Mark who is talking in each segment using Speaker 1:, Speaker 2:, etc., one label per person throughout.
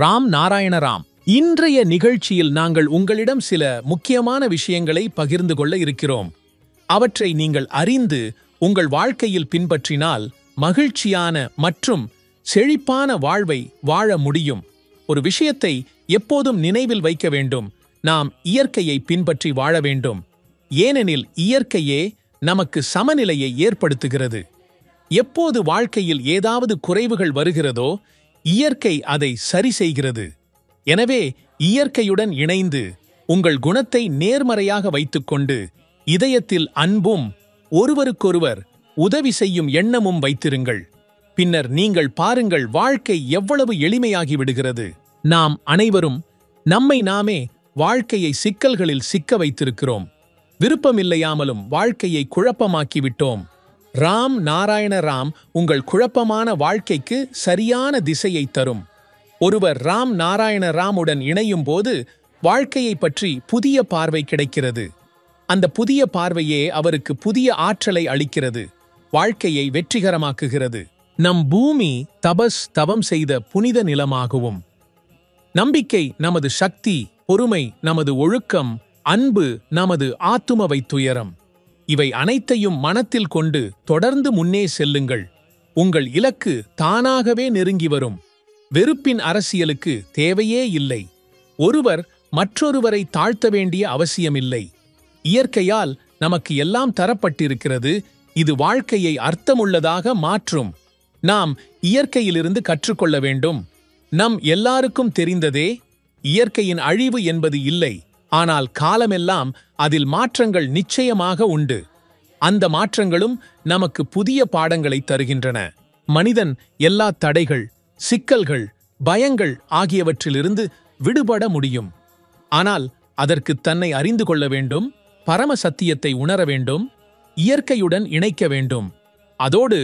Speaker 1: ராம் நாராயண ராம். இன்றைய நிகழ்ச்சியில் நாங்கள் உங்களிடம் சில முக்கியமான விஷயங்களை பகிர்ந்து கொள்ள இருக்கிறோம். அவற்றை நீங்கள் அறிந்து உங்கள் வாழ்க்கையில் பின்பற்றினால் மகிழ்ச்சியான மற்றும் செழிப்பான வாழ்வை வாழ முடியும். ஒரு விஷயத்தை எப்போதும் நினைவில் வைக்க வேண்டும். நாம் இயற்கையை பின்பற்றி வாழ வேண்டும். ஏனெனில் இயற்கையே நமக்கு சமநிலையை ஏற்படுத்துகிறது. எப்போது வாழ்க்கையில் ஏதாவது குறைவுகள் வருகிறதோ இயற்கை அதை சரி செய்கிறது. எனவே இயற்கையுடன் இணைந்து உங்கள் குணத்தை நேர்மறையாக வைத்துக்கொண்டு இதயத்தில் அன்பும் ஒருவருக்கொருவர் உதவி செய்யும் எண்ணமும் வைத்திருங்கள். பின்னர் நீங்கள் பாருங்கள், வாழ்க்கை எவ்வளவு எளிமையாகி விடுகிறது. நாம் அனைவரும் நம்மை நாமே வாழ்க்கையை சிக்கல்களில் சிக்க வைத்திருக்கிறோம். விருப்பமில்லையாமலும் வாழ்க்கையை குழப்பமாக்கிவிட்டோம். ராம் நாராயண ராம் உங்கள் குழப்பமான வாழ்க்கைக்கு சரியான திசையை தரும். ஒருவர் ராம் நாராயண ராமுடன் இணையும் போது வாழ்க்கையை பற்றி புதிய பார்வை கிடைக்கிறது. அந்த புதிய பார்வையே அவருக்கு புதிய ஆற்றலை அளிக்கிறது, வாழ்க்கையை வெற்றிகரமாக்குகிறது. நம் பூமி தவம் செய்த புனித நிலமாகவும், நம்பிக்கை நமது சக்தி, பொறுமை நமது ஒழுக்கம், அன்பு நமது ஆத்துமவை துயரம். இவை அனைத்தையும் மனத்தில் கொண்டு தொடர்ந்து முன்னே செல்லுங்கள். உங்கள் இலக்கு தானாகவே நெருங்கி வரும். வெறுப்பின் அரசியலுக்கு தேவையே இல்லை. ஒருவர் மற்றொருவரை தாழ்த்த வேண்டிய அவசியமில்லை. இயற்கையால் நமக்கு எல்லாம் தரப்பட்டிருக்கிறது. இது வாழ்க்கையை அர்த்தமுள்ளதாக மாற்றும். நாம் இயற்கையிலிருந்து கற்றுக்கொள்ள வேண்டும். நம் எல்லாருக்கும் தெரிந்ததே, இயற்கையின் அழிவு என்பது இல்லை. ஆனால் காலமெல்லாம் அதில் மாற்றங்கள் நிச்சயமாக உண்டு. அந்த மாற்றங்களும் நமக்கு புதிய பாடங்களை தருகின்றன. மனிதன் எல்லா தடைகள், சிக்கல்கள், பயங்கள் ஆகியவற்றிலிருந்து விடுபட முடியும். ஆனால் அதற்கு தன்னை அறிந்து கொள்ள வேண்டும், பரம சத்தியத்தை உணர வேண்டும், இயற்கையுடன் இணைக்க வேண்டும். அதோடு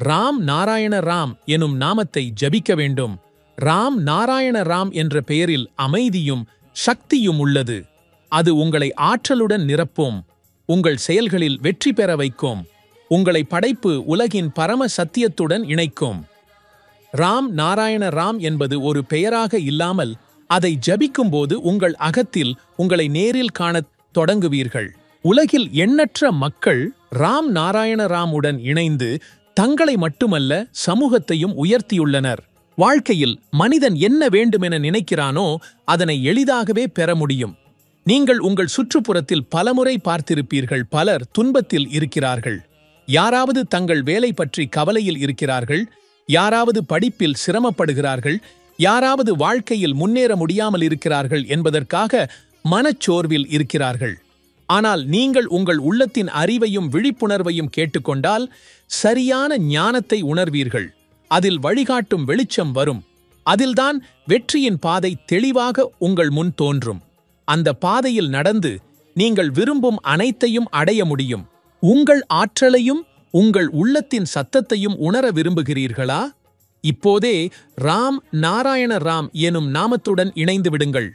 Speaker 1: ராம் நாராயண ராம் எனும் நாமத்தை ஜபிக்க வேண்டும். ராம் நாராயண ராம் என்ற பெயரில் அமைதியும் சக்தியும் உள்ளது. அது உங்களை ஆற்றலுடன் நிரப்பும், உங்கள் செயல்களில் வெற்றி பெற வைக்கும், உங்களை படைப்பு உலகின் பரம சத்தியத்துடன் இணைக்கும். ராம் நாராயண ராம் என்பது ஒரு பெயராக இல்லாமல் அதை ஜபிக்கும்போது உங்கள் அகத்தில் உங்களை நேரில் காணத் தொடங்குவீர்கள். உலகில் எண்ணற்ற மக்கள் ராம் நாராயண ராமுடன் இணைந்து தங்களை மட்டுமல்ல சமூகத்தையும் உயர்த்தியுள்ளனர். வாழ்க்கையில் மனிதன் என்ன வேண்டுமென நினைக்கிறானோ அதனை எளிதாகவே பெற முடியும். நீங்கள் உங்கள் சுற்றுப்புறத்தில் பலமுறை பார்த்திருப்பீர்கள், பலர் துன்பத்தில் இருக்கிறார்கள். யாராவது தங்கள் வேலை பற்றி கவலையில் இருக்கிறார்கள், யாராவது படிப்பில் சிரமப்படுகிறார்கள், யாராவது வாழ்க்கையில் முன்னேற முடியாமல் இருக்கிறார்கள் என்பதற்காக மனச்சோர்வில் இருக்கிறார்கள். ஆனால் நீங்கள் உங்கள் உள்ளத்தின் அறிவையும் விழிப்புணர்வையும் கேட்டுக்கொண்டால் சரியான ஞானத்தை உணர்வீர்கள். அதில் வழிகாட்டும் வெளிச்சம் வரும். அதில்தான் வெற்றியின் பாதை தெளிவாக உங்கள் முன் தோன்றும். அந்த பாதையில் நடந்து நீங்கள் விரும்பும் அனைத்தையும் அடைய முடியும். உங்கள் ஆற்றலையும் உங்கள் உள்ளத்தின் சத்தத்தையும் உணர விரும்புகிறீர்களா? இப்போதே ராம் நாராயண ராம் எனும் நாமத்துடன் இணைந்து விடுங்கள்.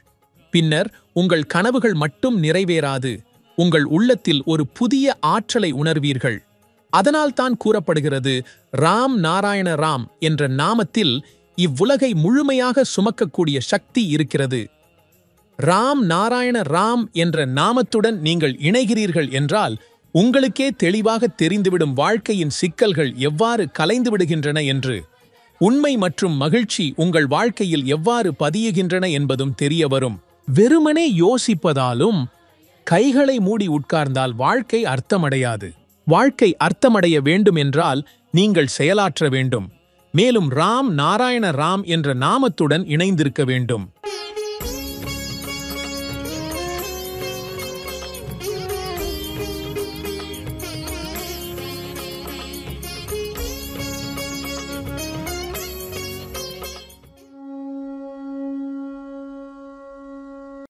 Speaker 1: பின்னர் உங்கள் கனவுகள் மட்டும் நிறைவேறாது, உங்கள் உள்ளத்தில் ஒரு புதிய ஆற்றலை உணர்வீர்கள். அதனால்தான் கூறப்படுகிறது, ராம் நாராயண ராம் என்ற நாமத்தில் இவ்வுலகை முழுமையாக சுமக்கக்கூடிய சக்தி இருக்கிறது. ராம் நாராயண ராம் என்ற நாமத்துடன் நீங்கள் இணைகிறீர்கள் என்றால் உங்களுக்கே தெளிவாக தெரிந்துவிடும் வாழ்க்கையின் சிக்கல்கள் எவ்வாறு கலைந்து விடுகின்றன என்று. உண்மை மற்றும் மகிழ்ச்சி உங்கள் வாழ்க்கையில் எவ்வாறு பதியுகின்றன என்பதும் தெரிய வரும். வெறுமனே யோசிப்பதாலும் கைகளை மூடி உட்கார்ந்தால் வாழ்க்கை அர்த்தமடையாது. வாழ்க்கை அர்த்தமடைய வேண்டும் என்றால் நீங்கள் செயலாற்ற வேண்டும். மேலும் ராம் நாராயண ராம் என்ற நாமத்துடன் இணைந்திருக்க வேண்டும்.